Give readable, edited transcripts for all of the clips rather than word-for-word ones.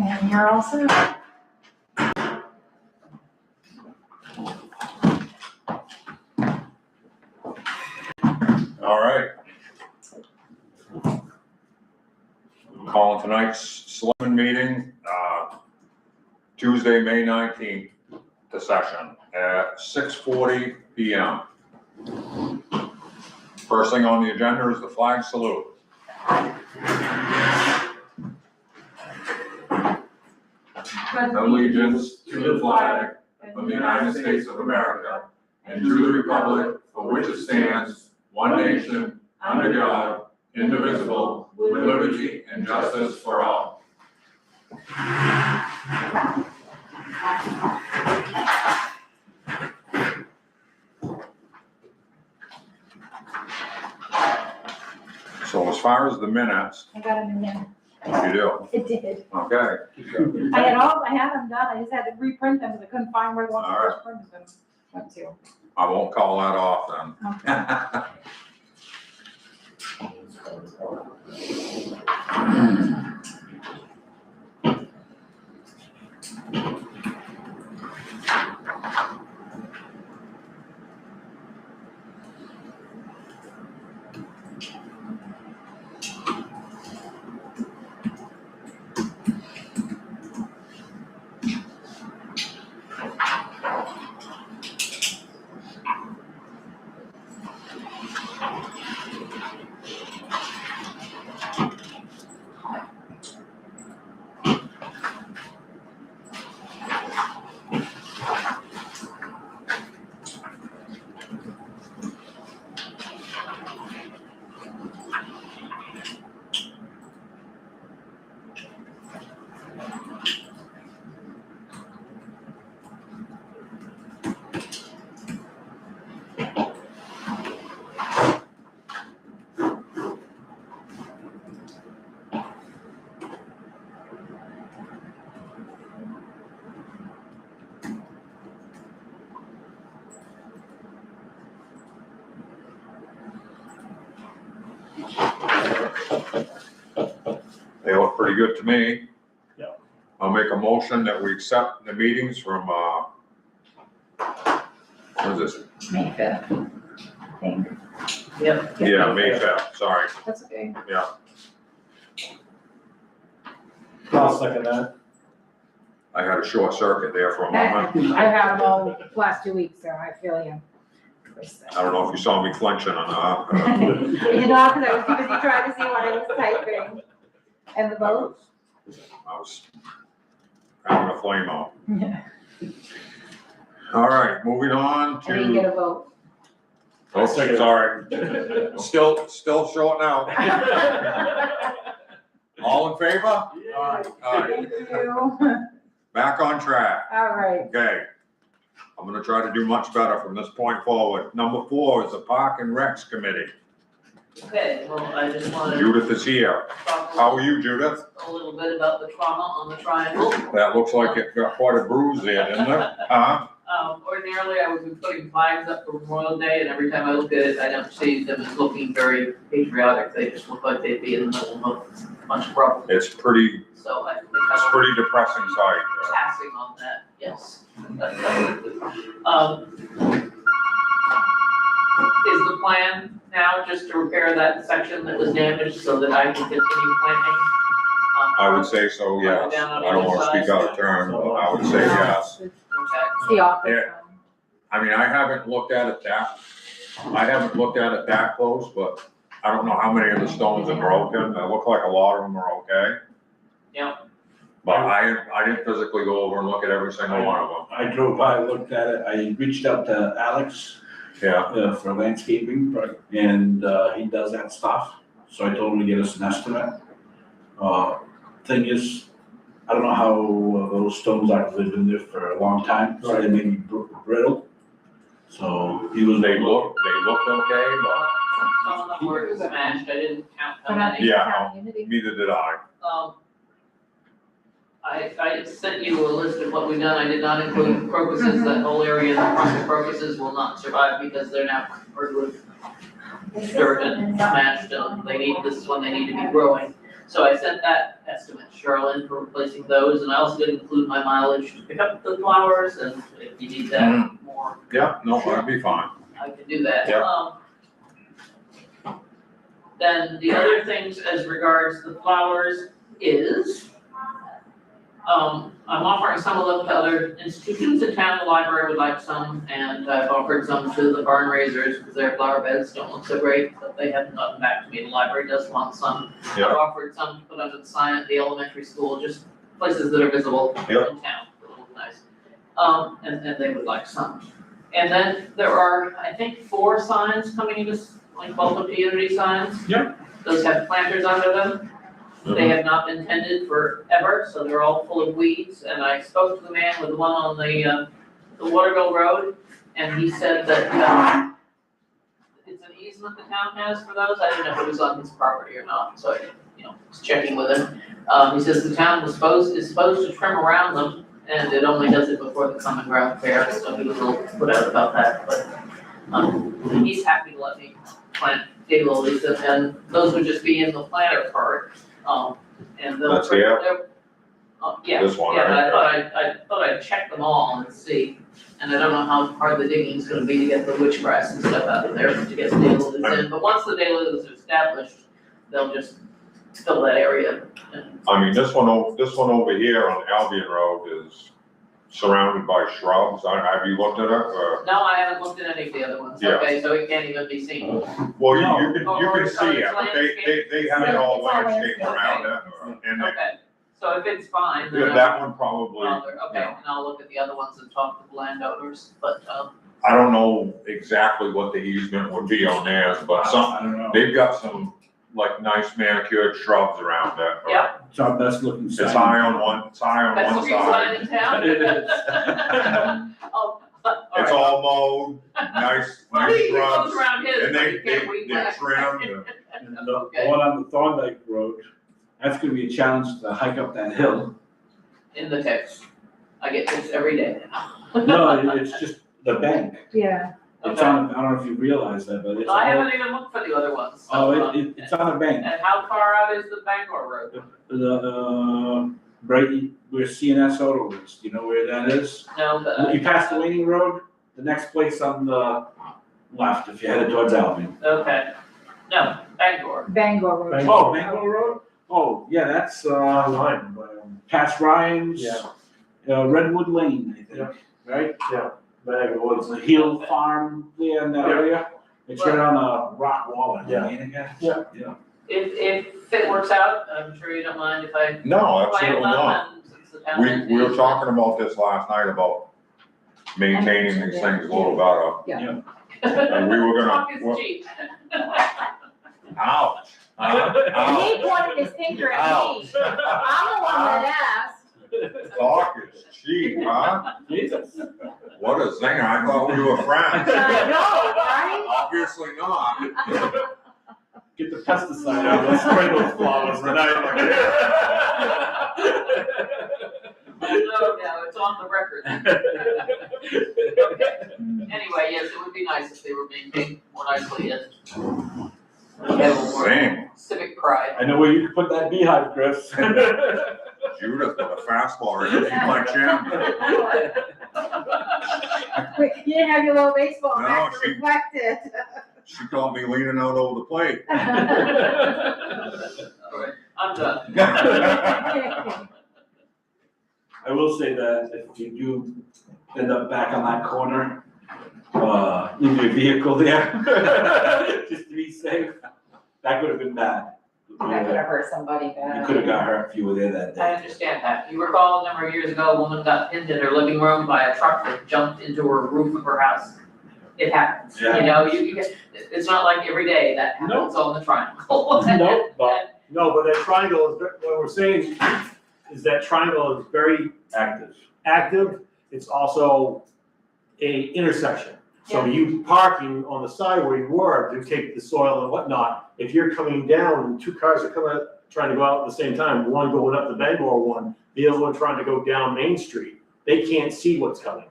And you're all set. All right. Calling tonight's Selectmen meeting, Tuesday, May 19th, to session at 6:40 PM. First thing on the agenda is the flag salute. Allegiance to the flag of the United States of America and to the republic for which it stands, one nation, under God, indivisible, with liberty and justice for all. So as far as the minutes, I got them in there. you do, It did. okay. I had them done, I just had to reprint them because I couldn't find where the ones I first printed them went to. I won't call that off then. They look pretty good to me. Yeah. I'll make a motion that we accept the meetings from, what is this? May 5th, I think. Yep. Yeah, May 5th, sorry, That's okay. yeah. I'll second that. I had a short circuit there for a moment. I had them all the last 2 weeks, so I feel you. I don't know if you saw me clenching or not. You know, because I was too busy trying to see what I was typing. And the vote? I was having a flame out. Yeah. All right, moving on I didn't get to, a vote. oh, sorry, still shorting out. All in favor? Aye. Thank you. Back on track. All right. Okay. I'm gonna try to do much better from this point forward. Number 4 is the Park and Recs Committee. Okay, well, I just wanted to Judith is here. talk How are you, Judith? a little bit about the trauma on the triangle. That looks like it got quite a bruise there, didn't it? Huh? Ordinarily, I would be putting flags up for Memorial Day, and every time I look at it, I don't see them as looking very patriotic. They just look like they'd be in the middle of a bunch of rubble. It's pretty So I think I'm pretty depressing sight. passing on that, yes. Is the plan now just to repair that section that was damaged so that I can continue planting? I would say so, yes. I don't wanna speak out of turn, but I would say yes. Okay. It's the office. Yeah. I mean, I haven't looked at it that close, but I don't know how many of the stones are broken. It look like a lot of them are okay. Yep. But I didn't physically go over and look at every single one of them. I drove by, looked at it, I reached out to Alex Yeah, for landscaping, and he does that stuff, so I told him to get us an estimate. Thing is, I don't know how those stones are, 'cause they've been there for a long time, so they may be brittle. So he was. they looked okay, but Some of them were smashed, I didn't count how But I many. think Yeah. town unity. neither did I. I sent you a list of what we've done, I did not include crocuses, that whole area in the front of crocuses will not survive because they're now covered with dirt and smashed, and this is when they need to be growing. So I sent that estimate Charlene for replacing those, and I also did include my mileage to pick up the flowers, and if you need that more, Yeah, no, that'd be fine. I can do that. Yeah. Then the other things as regards the flowers is, I'm offering some of them to other institutions in town. The library would like some, and I've offered some to the barn raisers because their flower beds don't look so great, but they haven't gotten back to me. The library does want some. Yeah. I've offered some to put under the sign at the elementary school, just places that are visible in Yeah. town. It'll look nice. And they would like some. And then there are, I think, 4 signs coming into, like Baltimore Unity signs. Yep. Those have planters under them. They have not been tended forever, so they're all full of weeds, and I spoke to the man with the one on the Waterville Road, and he said that, it's an easement the town has for those, I didn't know if it was on his property or not, so I, was checking with him. He says the town is supposed to trim around them, and it only does it before the common ground fair, so he was a little put out about that, but, he's happy to let me plant daylilies, and those would just be in the planter part. And they'll. That's here? Yeah, This one, yeah, but right? I thought I'd check them all and see, and I don't know how hard the digging's gonna be to get the witchgrass and stuff out of there to get the daylilies in, but once the daylilies are established, they'll just fill that area and. I mean, this one over here on Albion Road is surrounded by shrubs. Have you looked at it? No, I haven't looked at any of the other ones, Yeah. okay, so it can't even be seen. Well, No. you can It's see it, but they have it all landscaped around it. And Okay, so if it's fine, then that one probably, okay, and I'll look at the other ones and talk to the landowners, but, I don't know exactly what the easement would be on theirs, but I don't know. they've got some like nice manicured shrubs around it. Yeah. It's our best looking sign. It's high on one best looking sign side. in town. It is. Oh, It's all mowed, nice Well, he shrubs. goes around his, And but they, he they, can't weed they're whack. trimmed. And the one on the Thorndike Road, that's gonna be a challenge to hike up that hill. In the text, I get this every day. No, it's just the bank. Yeah, It's Okay. on, I don't know if you realize that, but it's. I all- haven't even looked for the other ones, so, Oh, it's on a bank. and how far out is the Bangor Road? Right where CNS Auto is, do you know where that is? No, but, You pass the Waiting Road, the next place on the left, if you're headed towards Albion. okay, no, Bangor, Bangor Road. Oh, Bangor Road? Oh, yeah, that's, Online, past Ryan's. Yeah. Redwood Lane, I think, right? bag of woods. It's a hill farm there in that Yeah. area. It's right on a rock wall, I Yeah. think, yeah. Yeah. Yeah. if it works out, I'm sure you don't mind if I No, plant absolutely them, not. and since the town. We were talking about this last night about maintaining these things a little better. And we were Talk gonna, is cheap. ouch. He pointed his finger at me. I'm the one that asked. Talk is cheap, huh? Jesus. What a zinger, I thought we were friends. I know, right? Obviously not. Get the pesticide out, let's spray those flowers tonight. No, it's on the record. Okay. Anyway, yes, it would be nice if they were maintained more nicely and have a little more Same. civic pride. I know where you can put that beehive, Chris. Judith with a fastball right into my chin. Wait, you didn't have your little baseball No, bat to she- reflect it. She caught me leaning out over the plate. All right, I'm done. I will say that if you do end up back on that corner, leave your vehicle there, just to be safe. That could have been bad. That could have hurt somebody You bad. could have got hurt if you were there that I day. understand that. You recall a number of years ago, a woman got pinned in her living room by a truck that jumped into her roof of her house. It happens, you Yeah. know, it's not like every day that happens on the triangle. No, but No, but that triangle is, what we're saying is that triangle is very active. active. It's also a intersection. So you parking on the side where you were to take the soil and whatnot, if you're coming down and 2 cars are coming, trying to go out at the same time, one going up the Bangor one, the other one trying to go down Main Street, they can't see what's coming.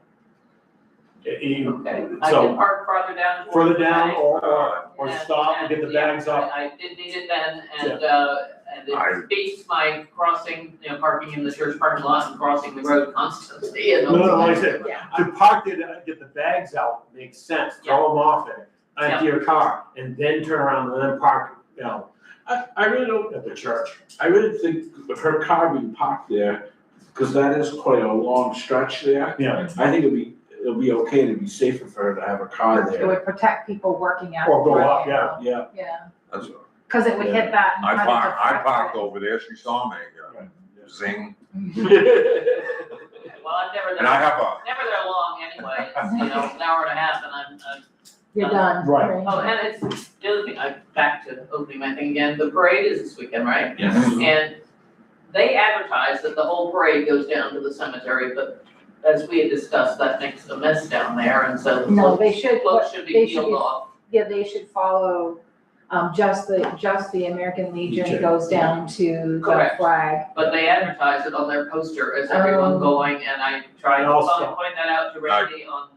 Okay, I So- can park farther down. Further down or Or stop and get the bags up. I did need it then, and I- it beats my crossing, parking in the church parking lot and crossing the road constantly, and. No, like I said, Yeah. to park there, to get the bags out makes sense, throw them off there, empty your car, and then turn around and then park, I really don't, at the church. I really think her car being parked there, because that is quite a long stretch there. Yeah. I think it'll be okay to be safer for her to have a car It there. would protect people working out. Or go up, Yeah, Yeah, That's, cause it would hit that. and I kind of I deflect parked it. over there, she saw me, zing, Well, I'm never and I there, have a, never there long anyway, it's, an hour and a half, and I'm. You're done. Right. Oh, and it's, the other thing, back to opening my thing again, the parade is this weekend, right? yes. And they advertise that the whole parade goes down to the cemetery, but as we had discussed, that makes a mess down there, and so the No, they should, floats should be they should peeled be- off. yeah, they should follow, just the American Legion Legion. goes down to the Correct. flag. But they advertise it on their poster as everyone Oh. going, and I tried And to also- point that out to Randy on,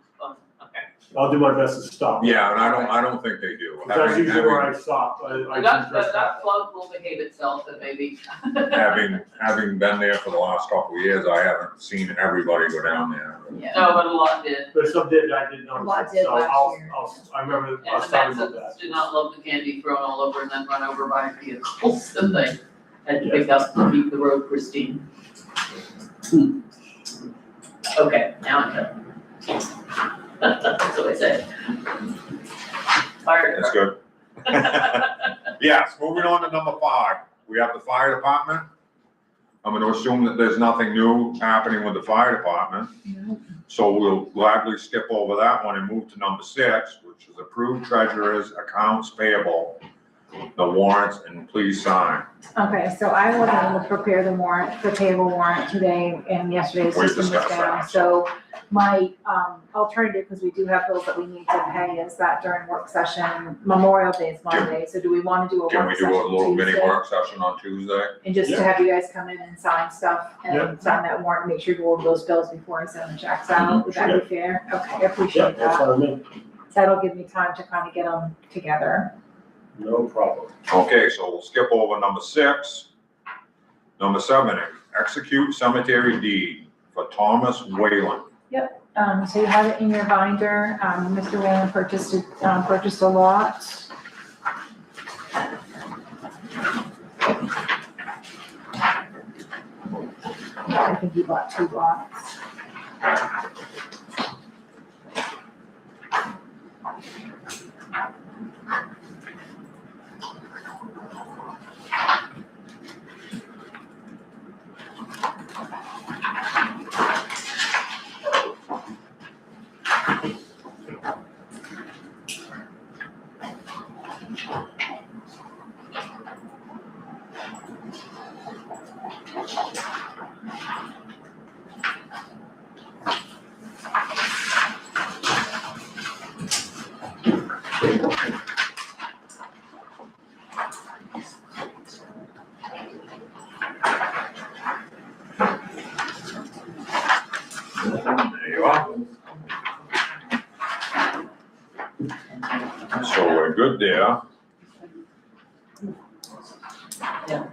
okay. I'll do my best to stop. yeah, and I don't think they do. That's usually Having- where I stop, I That, just that float will behave itself and maybe. Having been there for the last couple of years, I haven't seen everybody go down there. Yeah. No, but a lot did, But some did, I did A lot notice it, did so last year. I remember and us the talking about Mexicans that. did not love the candy thrown all over and then run over by vehicles that they had to pick up to keep the road pristine. Okay, now I'm done. That's what I said. Fire That's good. Yes, moving on to number 5, we have the fire department. I'm gonna assume that there's nothing new happening with the fire department. So we'll gladly skip over that one and move to number 6, which is approved treasurer's accounts payable, the warrants, and please sign. Okay, so I wasn't able to prepare the warrant, the table warrant today, and yesterday's We system was discussed down. that. So my, alternative, because we do have bills that we need to pay, is that during work session, Memorial Day is Monday, so do we wanna do a Can we work do session a little mini Tuesday? work session on Tuesday? And just to Yeah. have you guys come in and sign stuff and sign that warrant, make sure you go over those bills before I send the checks out, would that be fair? Okay, I Yeah, appreciate that's that. what I meant, That'll give me time to kind of get them together. no problem. Okay, so we'll skip over number 6. Number 7, execute cemetery deed for Thomas Whalen. So you have it in your binder, Mr. Whalen purchased a lot. I think he bought 2 lots. There you are. So we're good there. Yeah.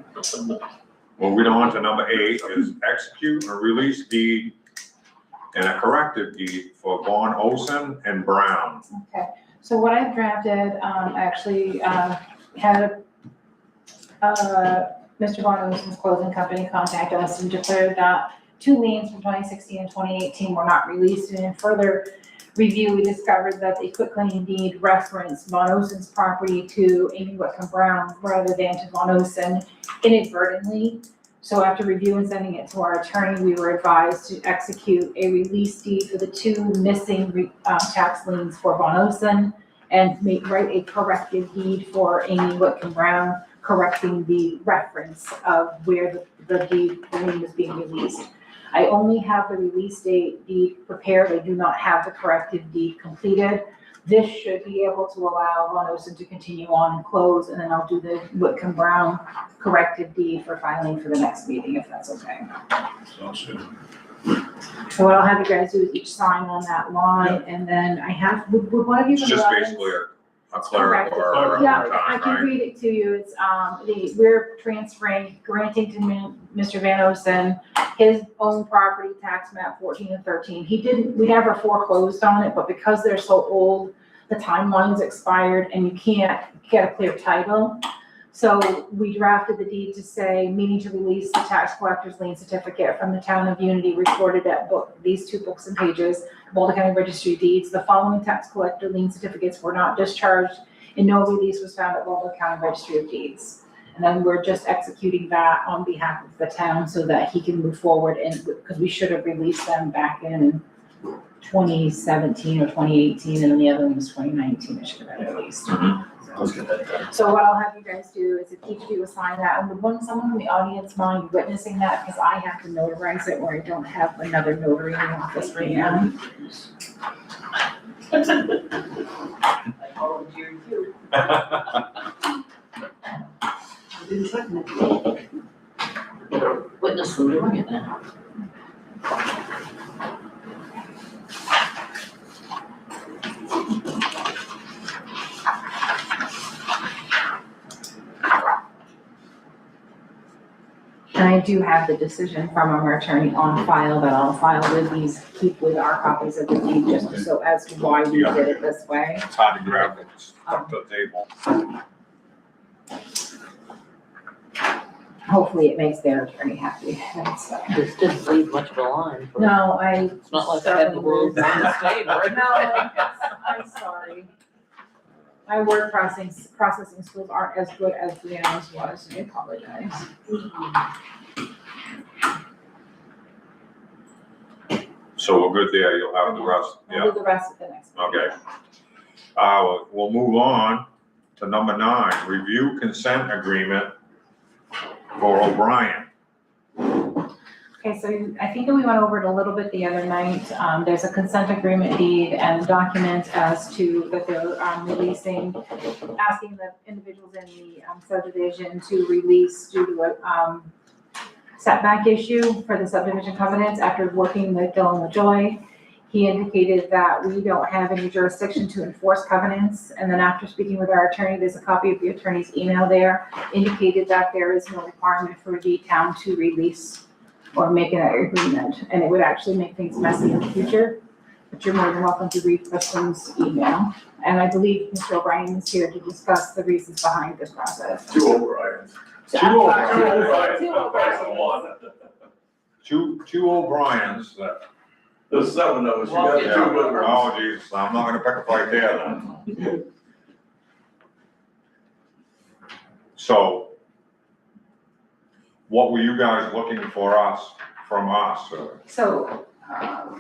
Moving on to number 8 is execute a release deed and a corrective deed for Vaughn Olson and Brown. So what I've drafted, actually, had, Mr. Vaughn Olson's closing company contact us and declared that 2 liens from 2016 and 2018 were not released. And in further review, we discovered that the quitclaim deed referenced Vaughn Olson's property to Amy Whitcomb Brown rather than to Vaughn Olson inadvertently. So after review and sending it to our attorney, we were advised to execute a release deed for the 2 missing tax liens for Vaughn Olson and write a corrective deed for Amy Whitcomb Brown, correcting the reference of where the lien was being released. I only have the release deed prepared. I do not have the corrective deed completed. This should be able to allow Vaughn Olson to continue on and close, and then I'll do the Whitcomb Brown corrective deed for filing for the next meeting, if that's okay. Sounds good. So what I'll have you guys do is each sign on that line, and then I have, would one of you? It's just basically a clerk Correct. or a Yeah, I town, can right? read it to you. It's, we're granting to Mr. Van Osten his own property, tax map 14 and 13. We never foreclosed on it, but because they're so old, the timeline's expired and you can't get a clear title. So we drafted the deed to say, meaning to release the tax collector's lien certificate from the town of Unity recorded at these 2 books and pages, Boulder County Registry of Deeds. The following tax collector lien certificates were not discharged and no release was found at Boulder County Registry of Deeds. And then we're just executing that on behalf of the town so that he can move forward and, because we should have released them back in 2017 or 2018, and then the other one was 2019, it should have been released. Let's get that done. So what I'll have you guys do is if each of you assign that, and would someone in the audience mind witnessing that, because I have to notarize it where I don't have another notary in the office right now. I volunteered you. Witness them doing it now. And I do have the decision from our attorney on file that I'll file with these, keep with our copies of the deed, just so as to why we did it this way. It's hard to grab it, stuck to the table. Hopefully it makes their attorney happy. That's, This didn't leave much of a line for. no, It's not like I had the rules on the table. No, I'm sorry. My word processing skills aren't as good as Leanna's was, I apologize. So we're good there, you'll have the rest, I'll yeah, do the rest of the next. okay. We'll move on to number 9, review consent agreement for O'Brien. Okay, so I think that we went over it a little bit the other night. There's a consent agreement deed and document as to that they're releasing, asking the individuals in the subdivision to release due to a setback issue for the subdivision covenants after working with Dylan LaJoy. He indicated that we don't have any jurisdiction to enforce covenants. And then after speaking with our attorney, there's a copy of the attorney's email there, indicated that there is no requirement for the town to release or make an agreement. And it would actually make things messy in the future. But you're more than welcome to read Kristen's email. And I believe Mr. O'Brien is here to discuss the reasons behind this process. Two O'Briens. Two Two O'Briens that, There's 7 of us, you Well, got yeah, the 2 good ones. oh Jesus, I'm not gonna pick a fight there then. So, what were you guys looking for from us? So,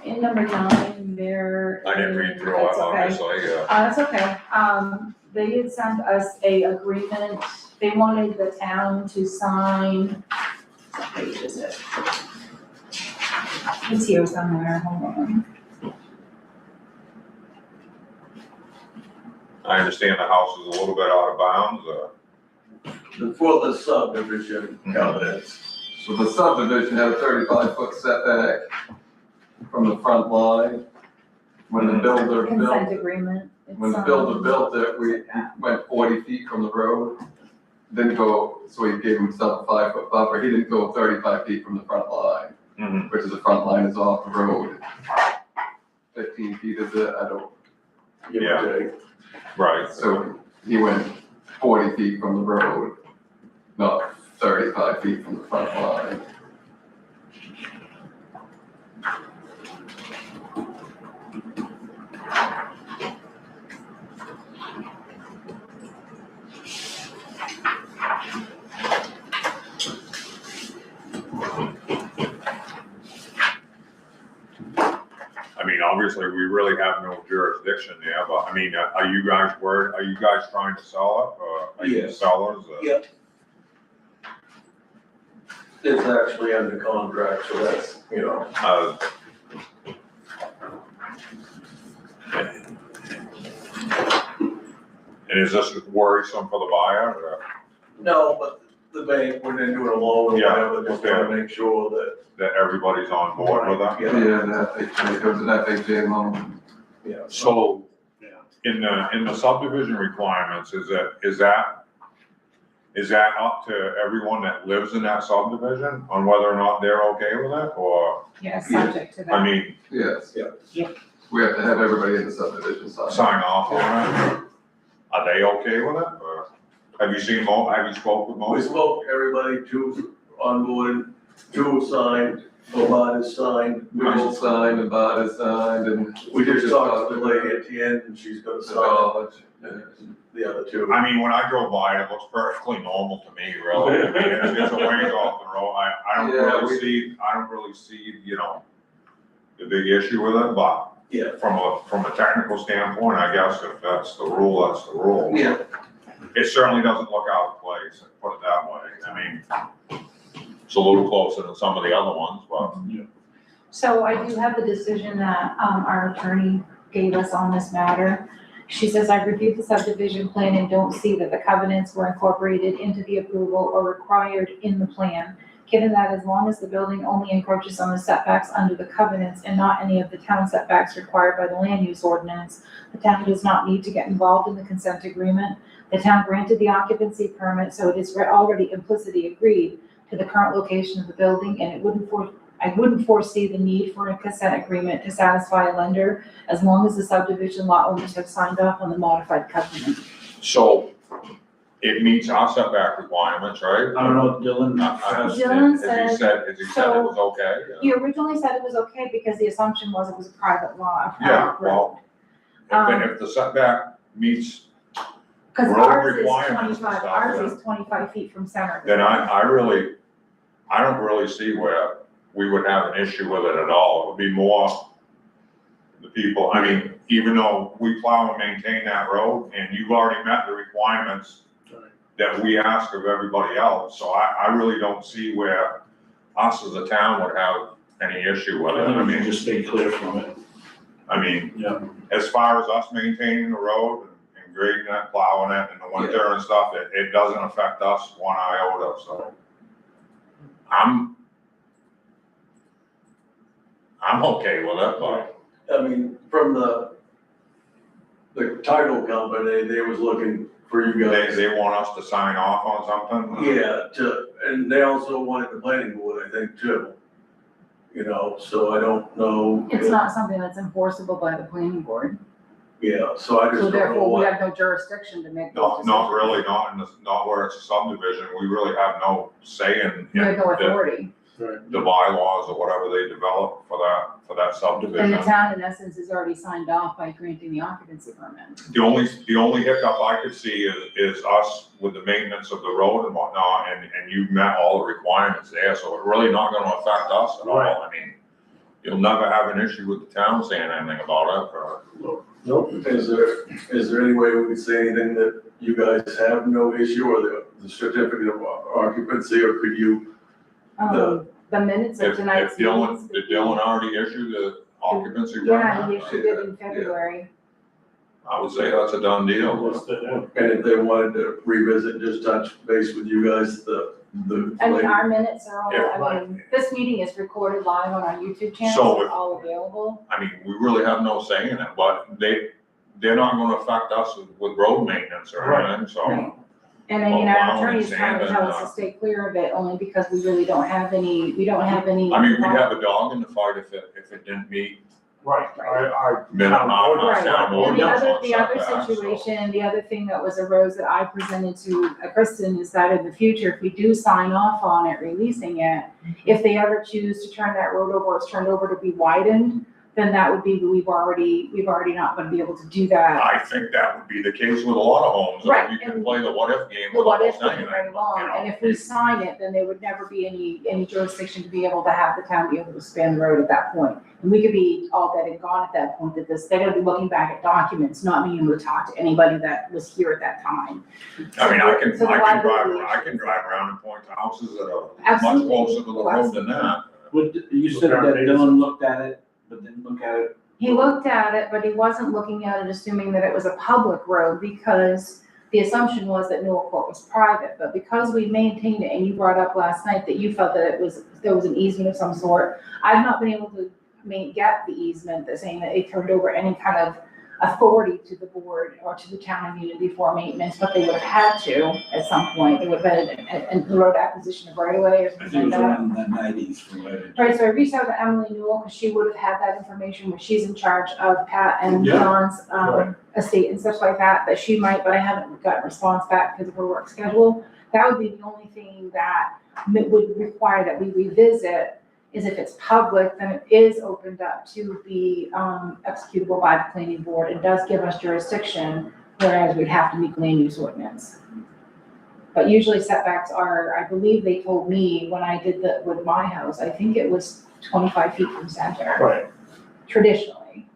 in number 9, there. I didn't read through it, That's okay. obviously, yeah. That's okay. They had sent us a agreement. They wanted the town to sign. What page is it? It's here somewhere, hold on. I understand the house is a little bit out of bounds, For the subdivision covenants. So the subdivision had a 35-foot setback from the front line. When the builder Consent built, agreement. It's, when the builder built it, we went 40 feet from the road. Didn't go, so he gave himself a 5-foot buffer. He didn't go 35 feet from the front line, Mhm. which is the front line is off the road. 15 feet is it, I don't, Give Yeah. or take. right. so he went 40 feet from the road, not 35 feet from the front line. I mean, obviously, we really have no jurisdiction there, but I mean, are you guys trying to sell it, or are you Yes. sellers? or- Yep. It's actually under contract, so that's, you know. Uh, And is this worrisome for the buyer, or No, but the bank, when they're doing a loan or Yeah, whatever, just wanna make sure that. that everybody's on board with that? Yeah, and FHA, there was an FHA loan. Yeah. So, in the subdivision requirements, is that up to everyone that lives in that subdivision on whether or not they're okay with it, or, Yeah, subject to I that. mean, Yes. Yep. We have to have everybody in the subdivision sign. sign off on it? Are they okay with it, or have you seen have you spoke with We most? spoke, everybody, two on board, two signed, Obad is signed. Mitchell signed and Bud is signed and. We just talked to the lady at the end and she's gonna The sign college. the other two. I mean, when I drove by, it looks perfectly normal to me, really. I mean, it's a ways off the road. I don't Yeah, really see, you know, the big issue with it, but Yeah. from a technical standpoint, I guess if that's the rule, that's the rule. Yeah. It certainly doesn't look out of place, put it that way. I mean, it's a little closer than some of the other ones, but. So I do have the decision that, our attorney gave us on this matter. She says, "I've reviewed the subdivision plan and don't see that the covenants were incorporated into the approval or required in the plan. Given that as long as the building only encroaches on the setbacks under the covenants and not any of the town setbacks required by the land use ordinance, the town does not need to get involved in the consent agreement. The town granted the occupancy permit, so it is already implicitly agreed to the current location of the building, and I wouldn't foresee the need for a consent agreement to satisfy a lender as long as the subdivision lot owners have signed off on the modified covenant." So it meets our setback requirements, right? I don't know, Dylan. Dylan Has he said it was okay? He originally said it was okay because the assumption was it was a private lot. Yeah, well, if the setback meets, Cause road ours is requirements and 25, stuff, ours yeah. is 25 feet from center. then I don't really see where we would have an issue with it at all. It would be more the people, I mean, even though we plow and maintain that road and you've already met the requirements that we ask of everybody else, so I really don't see where us as a town would have any issue with it. I I think we should mean, just stay clear from it. I mean, as far as us maintaining the road and grading it, plowing it in the winter and stuff, it doesn't affect us one iota, so. I'm okay with it, but I mean, from the title company, they was looking for you guys. they want us to sign off on something? Yeah, and they also wanted the planning board, I think, too. You know, so I don't know. It's not something that's enforceable by the planning board, Yeah, so I just so don't know therefore we what. have no jurisdiction to make those Not decisions. really, not where it's a subdivision, we really have no say in We have no the authority. bylaws or whatever they develop for that And the subdivision. town in essence has already signed off by granting the occupancy permit. The only hiccup I could see is us with the maintenance of the road and whatnot, and you've met all the requirements there, so it's really not gonna affect us at all. Right. I mean, you'll never have an issue with the town saying anything about it, or, Nope. Is there any way we could say anything that you guys have no issue or the certificate of occupancy, or could you? The minutes of if tonight's meetings. Did Dylan already issue the occupancy Yeah, permit? he issued it in February. I would say that's a done deal. And if they wanted to revisit, just touch base with you guys, the. I mean, our minutes are all, Yeah. I mean, this meeting is recorded live on our YouTube channel, So so if- it's all available. I mean, we really have no say in it, but they're not gonna affect us with road maintenance or Right. anything, so. And I mean, Well, our plowing attorney's and trying to sanding, tell us to stay clear of it, only because we really don't have any. I mean, we'd have a dog in the fight if it didn't meet Right, our minimum, Right, town and the ordinance other, on the other setbacks, so. situation, the other thing that arose that I presented to Kristen is that in the future, if we do sign off on it, releasing it, if they ever choose to turn that road over, or it's turned over to be widened, then that would be, we've already not gonna be able to do that. I think that would be the case with a lot of homes, Right, you can and play the what if game The with what if almost thing anything, right you along, know. and if we sign it, then there would never be any jurisdiction to be able to have the town be able to span the road at that point. And we could be all dead and gone at that point, that they're gonna be looking back at documents, not being able to talk to anybody that was here at that time. I mean, I can So the liability drive issues. around and point to houses that are much Absolutely. closer to the road than that. You said that Dylan looked at it, but didn't look at it. He looked at it, but he wasn't looking at it assuming that it was a public road, because the assumption was that Newell Court was private, but because we maintained it, and you brought up last night that you felt that there was an easement of some sort, I've not been able to get the easement, that saying that it turned over any kind of authority to the board or to the town of Unity for maintenance, but they would have had to at some point. There would have been a road acquisition of right of way or I think it something was like that. around the nineties from what I did. Right, so I reached out to Emily Newell, because she would have had that information, when she's in charge of Pat and Yeah. John's, Right. estate and such like that she might, but I haven't gotten a response back because of her work schedule. That would be the only thing that would require that we revisit, is if it's public, then it is opened up to be, executable by the planning board. It does give us jurisdiction, whereas we'd have to meet land use ordinance. But usually setbacks are, I believe they told me when I did with my house, I think it was 25 feet from center, Right. traditionally,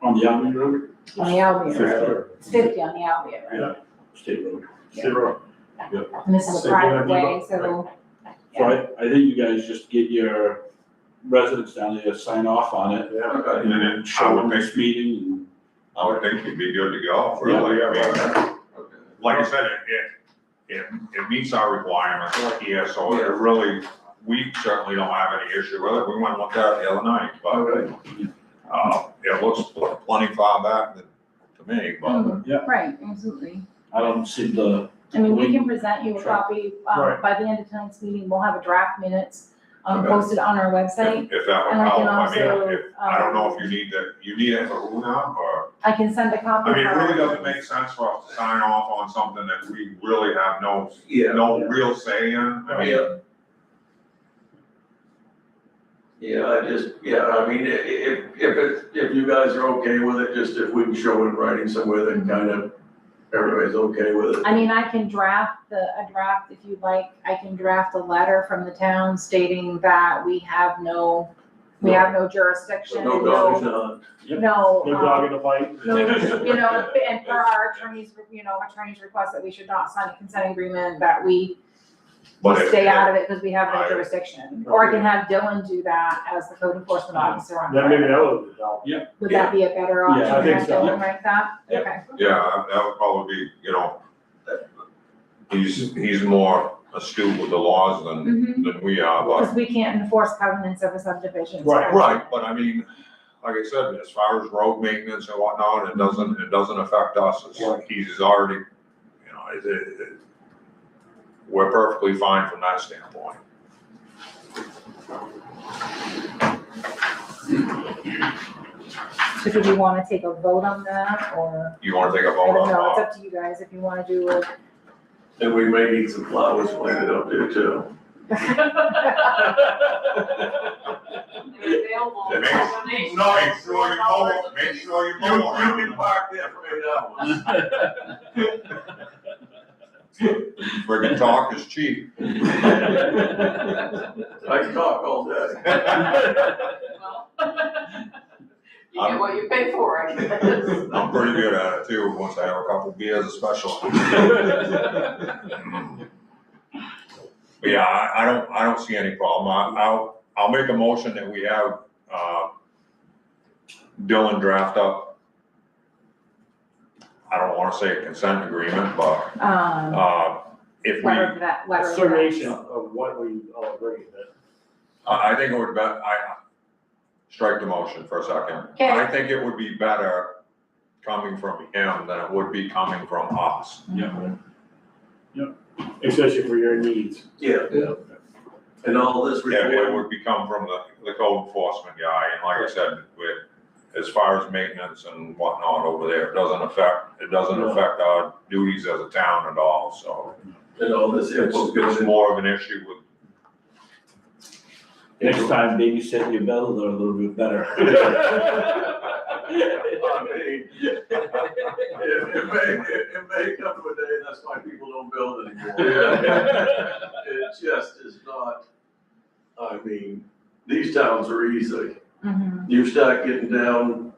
On the Albany Road, on the Albion Road. Sure. It's 50 on the Albion Road. State Road. Zero. And this is a So private you're gonna way, be- so, So I think you guys just get your residents down there to sign off on it, Yeah. And and then then I show would them think, this meeting, I would think you'd be good to go, Yeah, really. I mean, Okay. like I said, it meets our requirements here, so it really, we certainly don't have any issue with it. We went and looked at it the other night, but, Okay. it looks plenty far back to me, but. Yeah. right, absolutely. I don't see the, I mean, we can present you a Sure. copy, Right. by the end of tonight's meeting, we'll have a draft minutes, Okay. posted on our website. If that would And I help, can I also, mean, I don't know if you need it for who now, or, I can send a copy. I mean, it of our- really doesn't make sense for us to sign off on something that we really have no Yeah. real say in. I mean, Yeah. Yeah, I mean, if you guys are okay with it, just if we can show in writing somewhere that kind of, everybody's okay with it. I mean, I can draft a draft if you'd like, I can draft a letter from the town stating that we have no jurisdiction, No dog is not. no, No dog in the fight. no, you know, and per our attorney's request that we should not sign a consent agreement, that we But if- stay out of it because we have no I- jurisdiction. Or I can have Dylan do that as the code enforcement officer on Then maybe Friday. that would help. Would that be a better option? Yeah, I think Have so. Dylan write that? Yeah. Okay. Yeah, that would probably be, he's more astute with the laws than we are, but. Because we can't enforce covenants of a subdivision. Right. Right, but I mean, like I said, as far as road maintenance and whatnot, it doesn't affect us. He's already, we're perfectly fine from that standpoint. So do you want to take a vote on that, or, You wanna take a I vote don't on know, it's that? up to you guys, if you want to do it. And we may need some flowers planted up there too. Available for Make- donation. Make sure you mow, make sure you You mow can around. park there for 8 hours. Friggin' talk is cheap. I can talk all day. Well, you get what you pay for, I guess. I'm pretty good at it too, once I have a couple beers especially. But yeah, I don't see any problem. I'll make a motion that we have, Dylan draft up. I don't wanna say a consent agreement, but, if we, Letter of that, letter of Summation that. of what we all agree that. I think it would be, strike the motion for a second. Okay. I think it would be better coming from him than it would be coming from us. Especially for your needs. Yeah. And all this Yeah, it report, would become from the code enforcement guy, and like I said, as far as maintenance and whatnot over there, it doesn't No. affect our duties as a town at all, so. and all this info It's goes in. more of an issue with. next time babysit your bill, they're a little bit better. I mean, it may come to a day, that's why people don't build anymore. It just is not, I mean, these towns are easy. Mhm. You start getting down.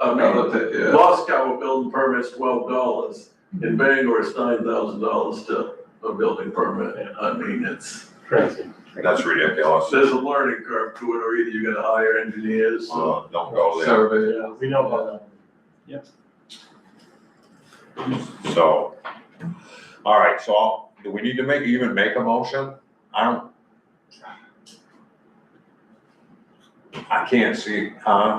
I mean, Moscow, a building permit's $12, in Bangor, it's $9,000 to a building permit. I mean, it's, Crazy. That's ridiculous, there's a learning curve to it, or either you gotta hire engineers, or don't go there, surveyors. We know about so. All right, so do we need to even make a motion? I don't. I can't see,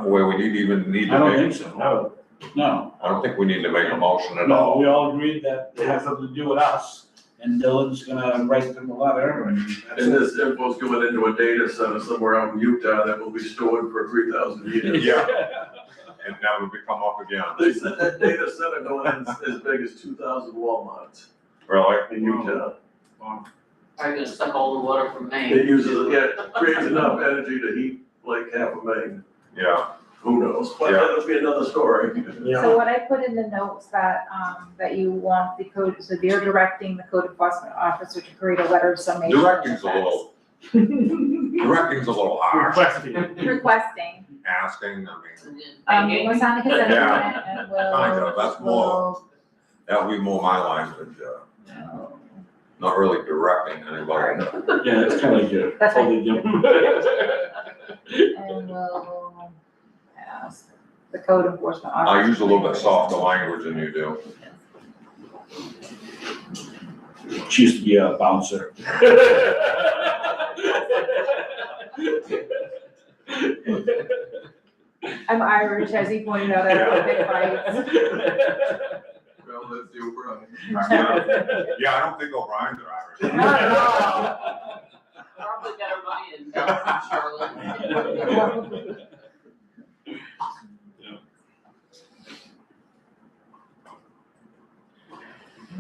where we need I don't to think make, so. No, No. I don't think we need to make a motion at No, all. we all agreed that it has something to do with us, and Dylan's gonna write them a letter, and that's And it. this info's going into a data center somewhere out in Utah that will be stored for 3,000 years. Yeah. And never become up again. They said that data center going in as big as 2,000 Walmarts Really? in Utah. Wow. Are you gonna suck all the water from Maine? It uses, creates enough energy to heat like half a Maine. Yeah, Who knows? But Yeah. that'll be another story. yeah. So what I put in the notes that, that you want the code, so they're directing the code enforcement officer to create a letter of summation. directing's a little harsh, Requesting. Requesting, asking, I mean, we'll sign a consent Yeah. agreement and we'll. Kind of, that's more- that would be more my language, not really directing anybody. Yeah, it's kinda like you're That's right. totally different. And we'll ask the code enforcement officer. I use a little bit softer language than you do. She used to be a bouncer. I'm Irish, as he pointed out, I don't pick fights. Well, let's do Brian. Yeah, I don't think O'Brien's are Irish. Not at all. Probably better money in Charlotte.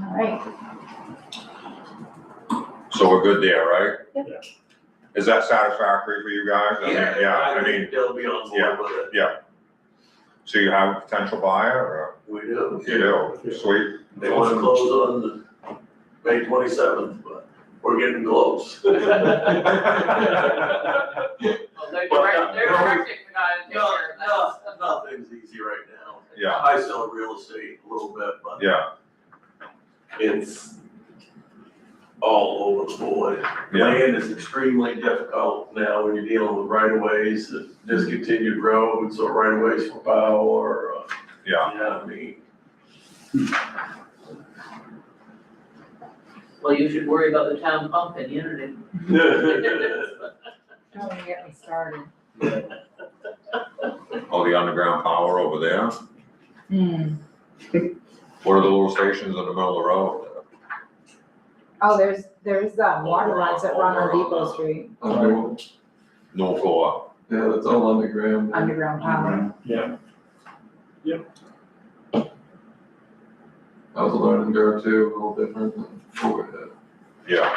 All right, So we're good there, right? Yep. Is that satisfactory for you guys? I mean, I mean, They'll be on board with it. so you have a potential buyer, or We do. you do, sweet. They want to close on May 27th, but we're getting close. Well, they're directing me not to take No, care of that. nothing's easy right now. Yeah. I sell real estate a little bit, but Yeah, it's all over the board. yeah, Land is extremely difficult now when you're dealing with right of ways, discontinued roads or right of ways for power, yeah. yeah, I mean. Well, you should worry about the town pump and unit. don't even get me started. Oh, the underground power over there? What are the little stations in the middle of the road? Oh, there's water lines that run on Depot Street, No floor. Yeah, that's all underground. underground power. Yeah. That was a learning curve too, a little different than overhead. Yeah.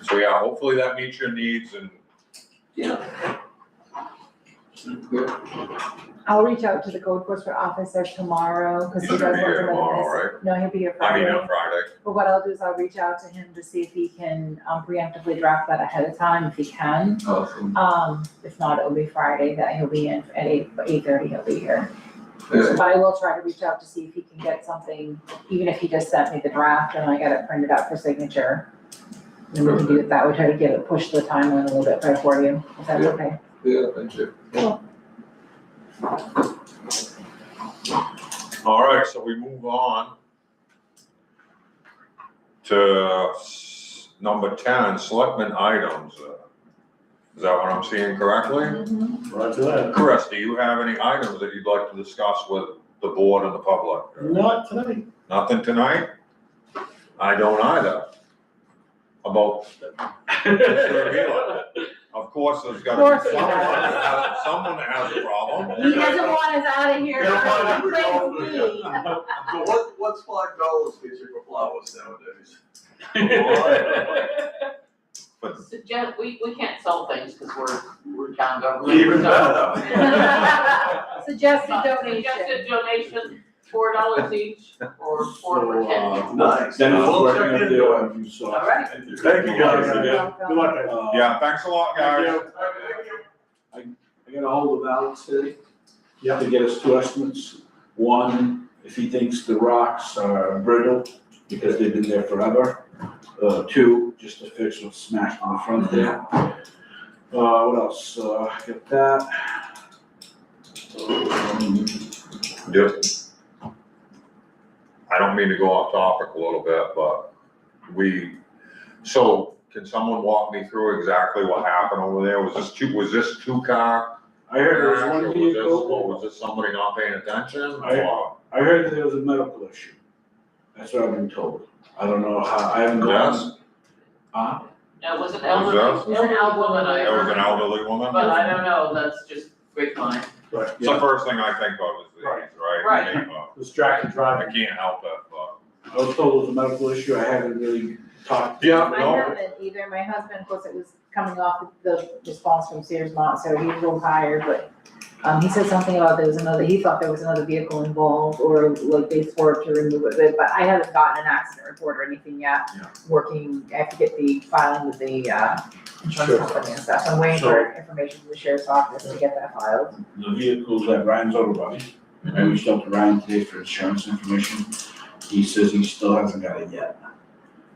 So yeah, hopefully that meets your needs and, I'll reach out to the code enforcement officer tomorrow, because He he should does be work here on tomorrow, this. No, he'll be here I mean, Friday. on Friday. But what I'll do is I'll reach out to him to see if he can preemptively draft that ahead of time, if he can. Awesome. If not, it'll be Friday that he'll be in, at 8:30 he'll be here. Yeah, But I will try to reach out to see if he can get something, even if he just sent me the draft and I got it printed out for signature. And we can do it that way, try to get it, push the timeline a little bit better for you, if that's Yeah. okay. yeah, thank you. All right, so we move on to number 10, selectmen items. Is that what I'm seeing correctly? Roger that. Chris, do you have any items that you'd like to discuss with the board and the public? Not tonight. Nothing tonight? I don't either. About. Of course, there's Of gotta course be he does. someone that has a problem. He doesn't want us out of here. You don't want to Thanks, go, me. So what's $5 get you for flowers nowadays? Suggest, we can't sell things because we're town government. Even So- better. Suggested donation. Suggested donation, $4 each, or 4 for 10. Nice. Dennis is We'll working check up into there it. on you, so. All right. Thank you guys again. Good luck, guys. Yeah, thanks a lot, guys. I got a hold of Alex today. Yeah. To get us 2 estimates. One, if he thinks the rocks are brittle because they've been there forever. 2, just to fix what's smashed in the front there. What else? Got that. Just, I don't mean to go off topic a little bit, but so can someone walk me through exactly what happened over there? Was this two car? I heard there was crash, one or vehicle, was this somebody not paying attention, I- or? I heard that there was a medical issue. That's what I've been told. I don't know how, I haven't Yes, gone. It was an Was elderly, that- elderly woman, I there was an heard, elderly woman? but I don't know, that's just grapevine. Right, It's the first thing I think of is these, Right. right? Right. I mean, distracted I driving. can't help it, but. I was told it was a medical issue, I haven't really talked. Yeah, I no, haven't either, my husband, of course, it was coming off the response from Sears Mont, so he was a little tired, but he said something about he thought there was another vehicle involved, or like they swerved to remove it, but I haven't gotten an accident report or anything yet. Yeah. I have to get the filing with the, insurance company and stuff, I'm waiting for information from the sheriff's office to get that filed. The vehicle's at Ryan's Auto Body. I reached out to Ryan today for insurance information. He says he still hasn't got it yet.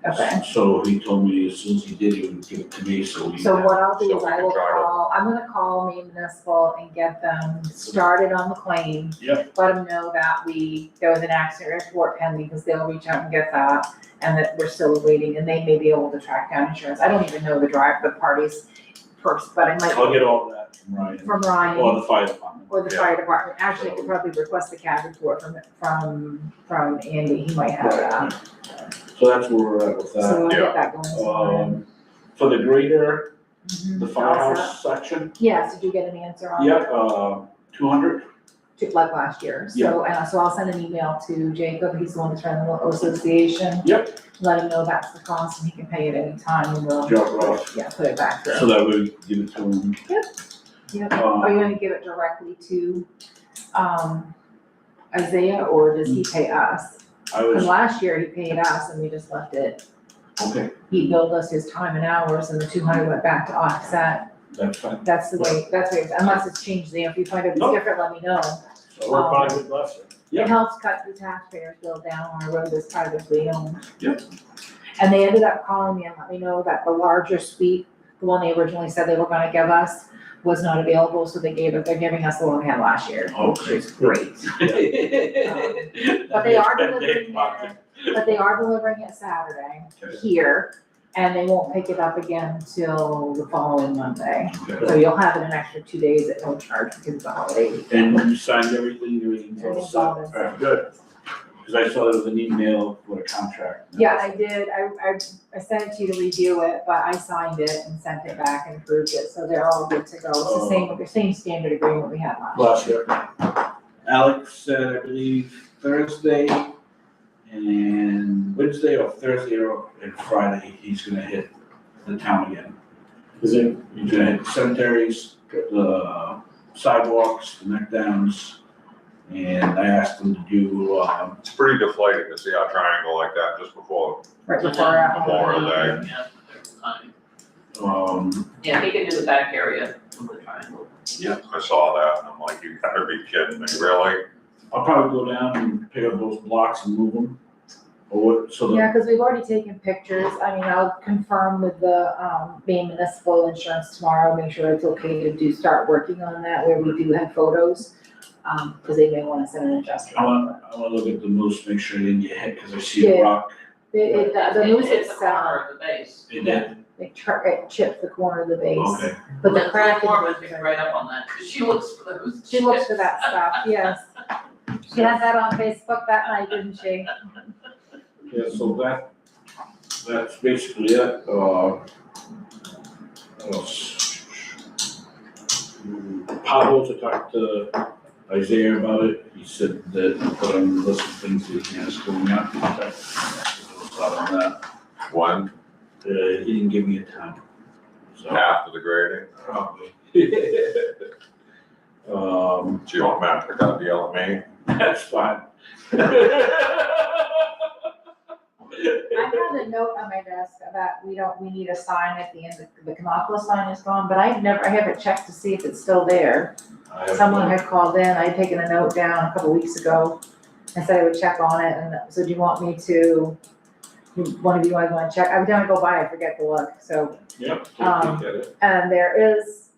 Okay. So he told me as soon as he did, he would give it to me, so we. So what I'll do So is we I can will try to- I'm gonna call Maine Municipal and get them started on the claim. Yep. Let them know that there was an accident report pending, because they'll reach out and get that, and that we're still waiting, and they may be able to track down insurance. I don't even know the parties first, but I I'll might, get all of that from Ryan. from Or Ryan the fire department. or the fire department. Actually, I could probably request the CAD report from Andy, he might have that. So that's where we're at with that. So I'll Yeah. get that going tomorrow. For the grader, Mhm. the All set? firehouse section, Yes, did you get an answer on that? yep, 200. Like last year, so I'll send an email to Jacob, he's the one that's running the association. Yep. Let him know that's the cost, and he can pay it any time, and we'll, Drop it off, yeah, put it back so through. that we give it to him. Yep. Are you gonna give it directly to, Isaiah, or does he pay us? I Cause was, last year he paid us and we just left it, okay, he billed us his time and hours, and the 200 went back to offset, that's fine. that's the way, unless it's changed there, if you find out it's No. different, let me know. So, We're fine with last year. Yep. It helps cut the taxpayer's bill down on a road that's privately owned. Yep. And they ended up calling me and let me know that the larger suite, the one they originally said they were gonna give us, was not available, so they're giving us the one we had last year, which Okay. is great. But they are delivering it Saturday Okay. here, and they won't pick it up again till the following Monday. Okay. So you'll have it an extra 2 days at no charge because it's a holiday weekend. And you signed everything's all Everything's all set? been Alright, good. Cause I saw there was an email for a contract. Yeah, I did, I sent it to you to review it, but I signed it and sent it back and approved it, so they're all good to go. It's the same standard agreement we had last year. Last year. Alex said, I believe, Thursday and Wednesday or Thursday and Friday, he's gonna hit the town again. Is it, He's gonna hit the cemeteries, the sidewalks, the neck downs. And I asked him to do, It's pretty deflating to see a triangle like that just before. Right before our. Memorial Day. Yeah, there's time. Yeah, he can do the back area of the triangle. I saw that, and I'm like, you gotta be kidding me, really? I'll probably go down and pick up those blocks and move them. Or what, so that, Yeah, because we've already taken pictures. I mean, I'll confirm with the, Maine Municipal Insurance tomorrow, make sure it's okay to start working on that where we do have photos. Because they may want to send an adjuster. I wanna look at the moose, make sure it didn't get hit, cause I see a Yeah. rock. The moose It's the itself, corner of the base. It did, it chipped the corner of the base. okay. But the crack. More would pick right up on that, 'cause she looks for those. She looks for that stuff, yes. She had that on Facebook that night, didn't she? Yeah, so that's basically it, what else? Pablo, to talk to Isaiah about it, he said that, put on the list of things that he has going up. Thought on that, When? he didn't give me a time, so. After the grading? Probably. Um, Do you want Matt to come yell at me? that's fine. I had a note on my desk that we need a sign at the end, the Kanakwa sign is gone, but I haven't checked to see if it's still there. I have- Someone had called in, I had taken a note down a couple weeks ago, and said I would check on it, and so do you want me to, one of you guys wanna check? Every time I go by, I forget to look, so. Yep, take a look at it. And there is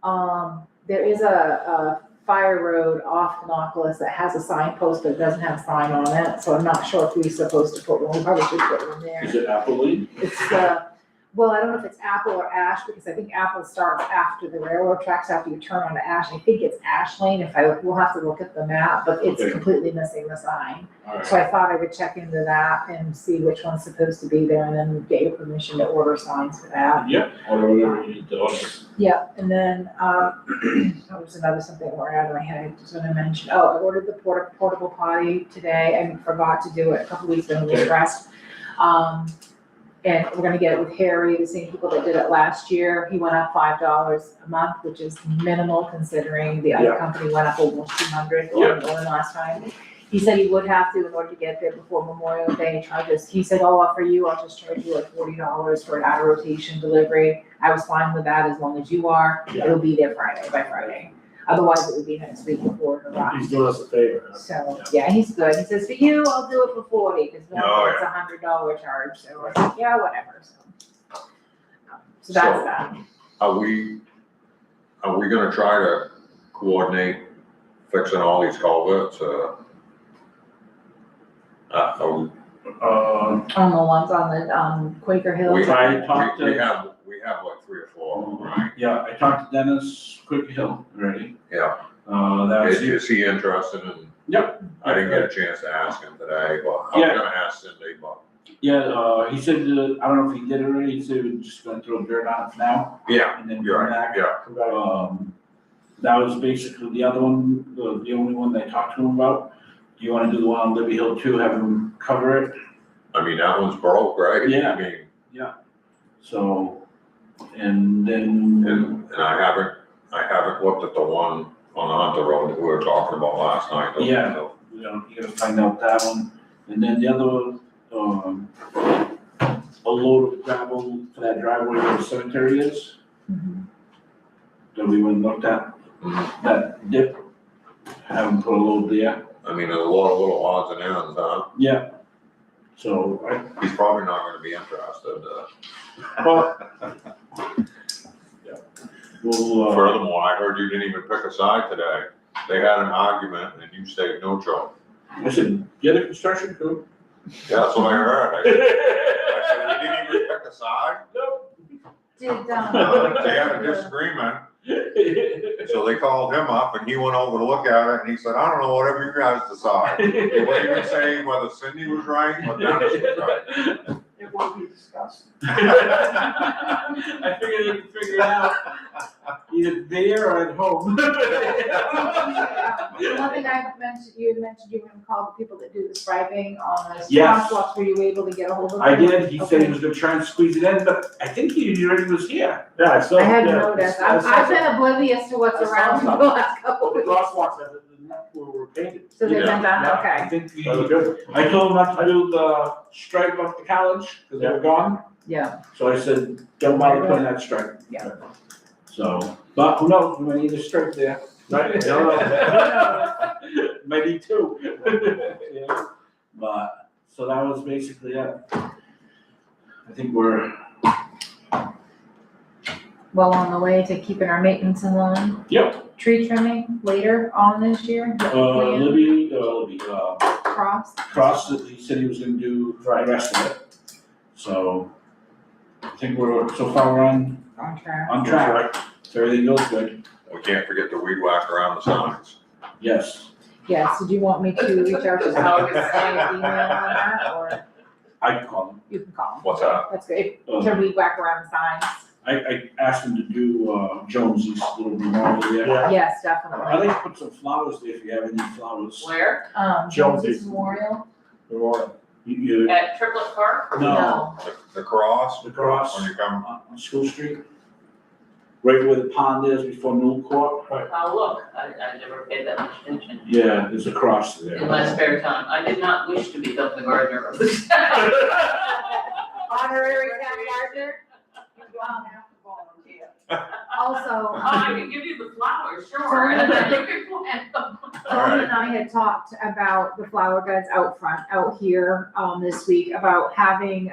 a fire road off Kannapolis that has a signpost but doesn't have a sign on it, so I'm not sure if we're supposed to put one, we probably should put one there. Is it Apple Lane? It's Well, I don't know if it's Apple or Ash, because I think Apple starts after the railroad tracks, after you turn onto Ash. I think it's Ash Lane, we'll have to look at the map, but it's Okay. completely missing the sign. All So right. I thought I would check into that and see which one's supposed to be there, and then get your permission to order signs for that. Yep, or whatever you need to order. Yeah, and then, that was another something that out of my head, I was gonna mention, I ordered the portable potty today, I forgot to do it a couple weeks ago, and was stressed. And we're gonna get it with Harry, the same people that did it last year, he went up $5 a month, which is minimal considering the other Yeah. company went up almost 200 or more than last time. He said he would have to in order to get there before Memorial Day, he said, oh, for you, I'll just charge you like $40 for an out of rotation delivery. I was fine with that as long as you are, Yeah. it'll be there by Friday. Otherwise, it would be next week before it arrives. He's doing us a favor. Huh? So, yeah, he's good. He says, for you, I'll do it for 40, because Oh, now it's $100 charge, so I was like, yeah, whatever, so. So that's So- that. Are we gonna try to coordinate fixing all these culverts, are we? On the ones on the, Quaker Hill. We I talked to- we have like 3 or 4, right? Yeah, I talked to Dennis Quick Hill already. Yeah. That was Is he interested in? Yep. I didn't get a chance to ask him today, but I was Yeah. gonna ask Cindy, but, Yeah, he said, I don't know if he did already, he said he was just gonna throw dirt on it for now, yeah, and then you're come right, back. yeah. That was basically the other one, the only one they talked to him about. Do you wanna do the one on Libby Hill too, have him cover it? I mean, that one's broke, right? Yeah. I mean, So, and then, and I haven't looked at the one on Hunter Road that we were talking about last night. though. Yeah. you gotta find out that one. And then the other one, a load of gravel for that driveway where the cemetery is, Mhm. that we went and looked at, Mhm. that dip. Have him put a load there. I mean, there's a lot of little odds and ends, huh? Yeah. So, He's probably not gonna be interested, well, yeah, we'll, Furthermore, I heard you didn't even pick a side today. They had an argument and you stayed neutral. I said, get a construction crew. Yeah, that's what I heard. I said, you didn't even pick a side? Did, They had a disagreement, so they called him up and he went over to look at it and he said, I don't know, whatever you guys decide. He wouldn't even say whether Cindy was right or Dennis was right. It will be discussed. I figured you could figure it out, either there or at home. The one thing I mentioned, you had mentioned you were gonna call the people that do the striping on the Yes. crosswalks, were you able to get a hold of them? I did, he said he Okay. was gonna try and squeeze it in, but I think he already was here. Yeah, I saw. I hadn't yeah, noticed, I saw I've been oblivious to what's I saw around me the last couple The of weeks. crosswalks that were painted. So they've been done, Yeah, I okay, think That was good. I told him not to do the stripe up the college, cause they were gone, yeah, so I said, don't bother putting that stripe. Yeah. So, but who knows, we might need a stripe there. Right, I don't know. Might need two. Yeah. But, so that was basically it. I think we're, well on the way to keeping our maintenance in line. Yep. Tree trimming later on this year, Libby, cross. Cross, he said he was gonna do the rest of it. So, I think so far we're on track. So everything goes good. We can't forget the weed whack around the signs. Yes, Yes, did you want me to reach out to Alex and send an email on that, or I can call him. you can call him? What's that? That's good, Uh, to weed whack around the signs, I asked him to do, Jonesy's little memorial there. Yeah. yes, I'd definitely. like to put some flowers there if you have any flowers. Where? Jones's Memorial? You, At Triplet Park? no, The cross, the cross when you come, on School Street. Right where the pond is before Newell Court. Oh, look, I never paid that much attention Yeah, there's a cross in there. my spare time. I did not wish to become the gardener of this town. Honorary town gardener? You don't have to volunteer. Also, Oh, I can give you the flowers, sure, and then you can plant them. Tony and I had talked about the flower beds out front, out here, this week, about having,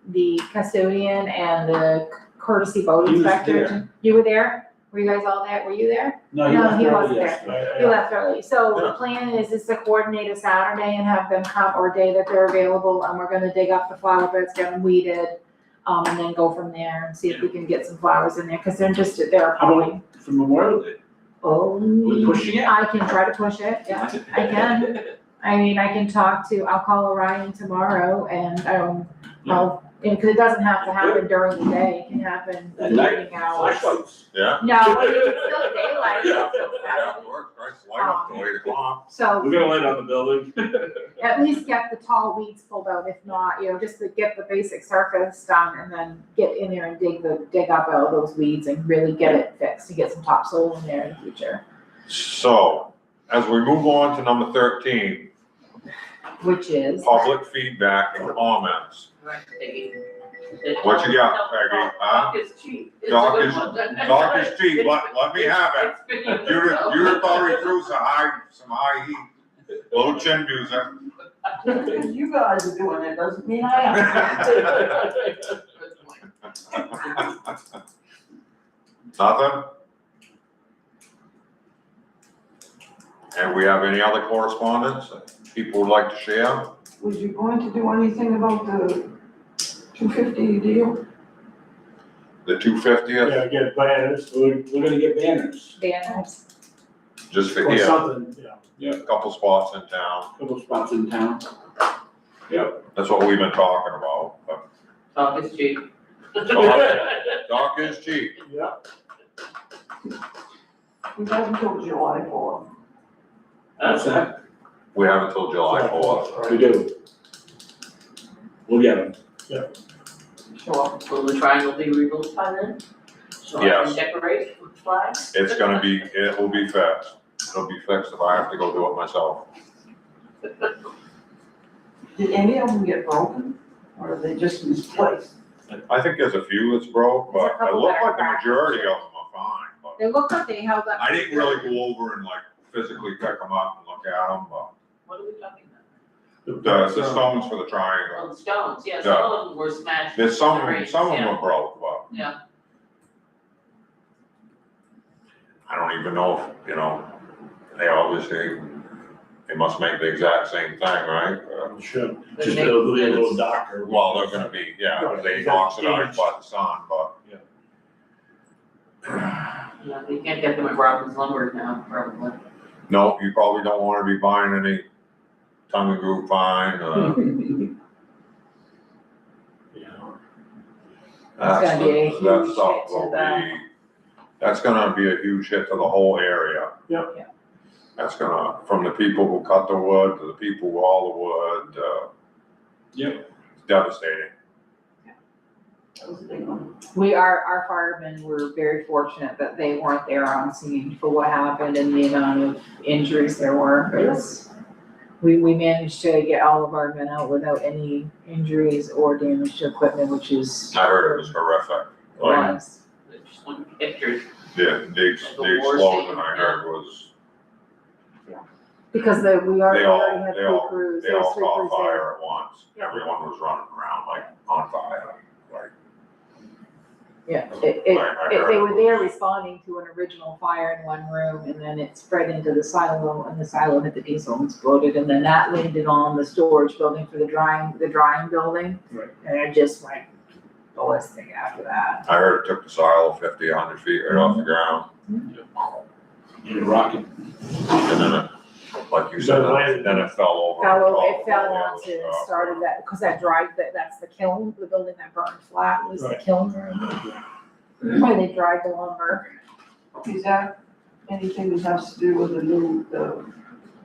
the custodian and the courtesy boat He was inspector. there. You were there? Were you guys all there? Were you there? No, No, left he early wasn't there. yesterday. He left early. So the Yeah. plan is to coordinate a Saturday and have them come, or a day that they're available, and we're gonna dig up the flower beds, get them weeded. And then go from there and see if we can get some flowers in there, cause they're How probably, about for Memorial Day? We're oh, pushing it? I can try to push it, yeah, I can. I mean, I can I'll call Orion tomorrow and, cause it doesn't have to happen during the day, it can happen in At the night, evening hours. flashlights. Yeah? No, it's still daylight. Yeah, it works, right, it's light up till 8 o'clock. So We're gonna light on the building. at least get the tall weeds pulled out, if not, just to get the basic surface done and then get in there and dig up all those weeds and really get it fixed, to get some topsoil in there in the future. So, as we move on to number 13, Which is, public feedback and comments. Right, Peggy. What you got, Peggy, huh? Talk is cheap. It's a Talk good is- one. talk is cheap. Let me have it. It's been- Judith already threw some high heat, little chin music. Just because you guys are doing it doesn't mean I am. Nothing? And we have any other correspondence that people would like to share? Was you going to do anything about the 250 deal? The 250th, Yeah, get banners We're gonna get banners, banners. just for or here, something, yeah. a couple spots in town. couple spots in town. That's what we've been talking about, but Talk is cheap. talk is cheap. Yeah. We have until July 4th. That's that. We have until July 4th. We do. We'll get them. Sure. Will the triangle be removed by then? So I Yes. can decorate with flags? It will be fixed. It'll be fixed if I have to go do it myself. Did any of them get broken, or are they just misplaced? I think there's a few that's broke, There's a but it couple looked that are like the cracked. majority of them are fine, but They look like they held up. I didn't really go over and like physically pick them up and look at them, but What are we talking about? the stones for the Oh, triangle. the stones, yeah, some of them were smashed. There's some of Right, them yeah. were broke, but Yeah, I don't even know if, they obviously, they must make the exact same thing, right? Should, They just make- a little darker. Well, they're gonna be, yeah, they oxidize by the sun, but. yeah, you can't get them at Robbins Lumber now, probably. No, you probably don't wanna be buying any tongue and groove pine, Yeah. It's gonna be a huge that stuff hit to will the- be, that's gonna be a huge hit to the whole area. Yep. Yeah. That's gonna, from the people who cut the wood to the people who haul the wood, Yep. it's devastating. That was a big one. Our firemen were very fortunate that they weren't there on scene for what happened and the amount of injuries there were. We managed to get all of our men out without any injuries or damage to equipment, which is. I heard it was horrific. Like, was. They just want pictures. the explosion I heard was, Because we already had they three all- crews, they there was all three caught crews there. fire at once. Everyone was running around like on fire, like. Yeah, I heard they it were there was- responding to an original fire in one room, and then it spread into the silo, and the silo hit the diesel and exploded, and then that landed on the storage building for the drying building. Right. And it just went ballistic after that. I heard it took the silo 50, 100 feet right off the ground. You're rocking. And then it, like you said, then it fell over. on top It of fell all the onto, other stuff. started that, because that's the kiln, the building that burned flat was the Right. kiln room. Where they dried the lumber. Is that anything that has to do with the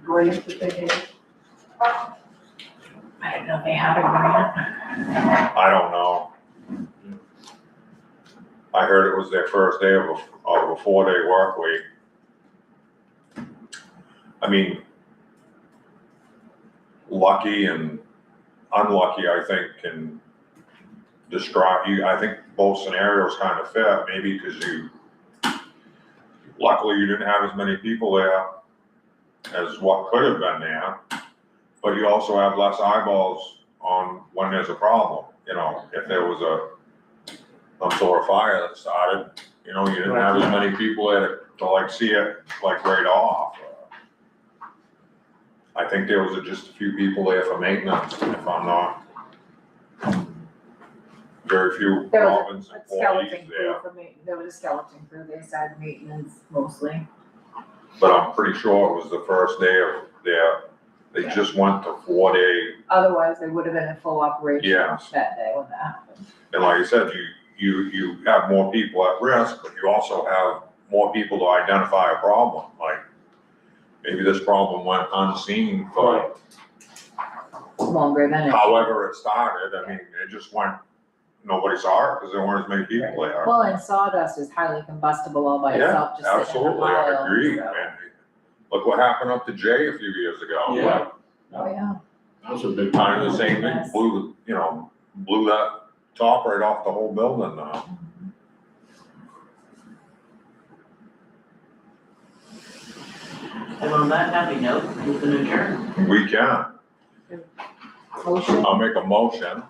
grant that they gave? I didn't know they had a grant. I don't know. I heard it was their first day of a 4-day work week. I mean, lucky and unlucky, I think, can describe you. I think both scenarios kind of fit, maybe because luckily you didn't have as many people there as what could have been there, but you also have less eyeballs on when there's a problem. If there was some sort of fire that started, you didn't have as many people there to like see it like right off. I think there was just a few people there for maintenance, if I'm not very few There was Robbins A employees skeleton crew there, for me, there was a skeleton crew, they said maintenance mostly. but I'm pretty sure it was the first day of their, they just went to 4-day. Otherwise, they would have been in full operation Yes. that day when that happened. And like I said, you have more people at risk, but you also have more people to identify a problem, like maybe this problem went unseen for Longer than it. however it started, I mean, it just went, nobody saw it because there weren't as many people there. Well, and sawdust is highly combustible all by Yeah, itself, just sitting in a absolutely, I pile, agree, so- and look what happened up to Jay a few years ago. Yeah. Oh, yeah. That was a big Kind time. of the same thing, Yes. blew that top right off the whole building, And on that happy note, we can adjourn. we can, Motion, I'll make a motion.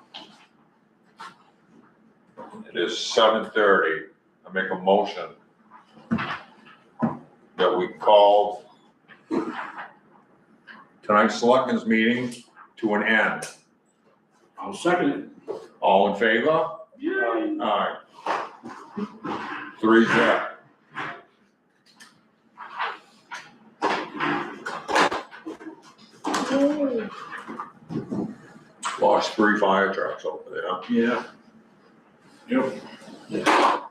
It is 7:30, I make a motion that we call tonight's selectmen's meeting to an end. I'll second All in favor? it. Yay. Aye. 3-0. Lost 3 fire trucks over there. Yeah. Yep.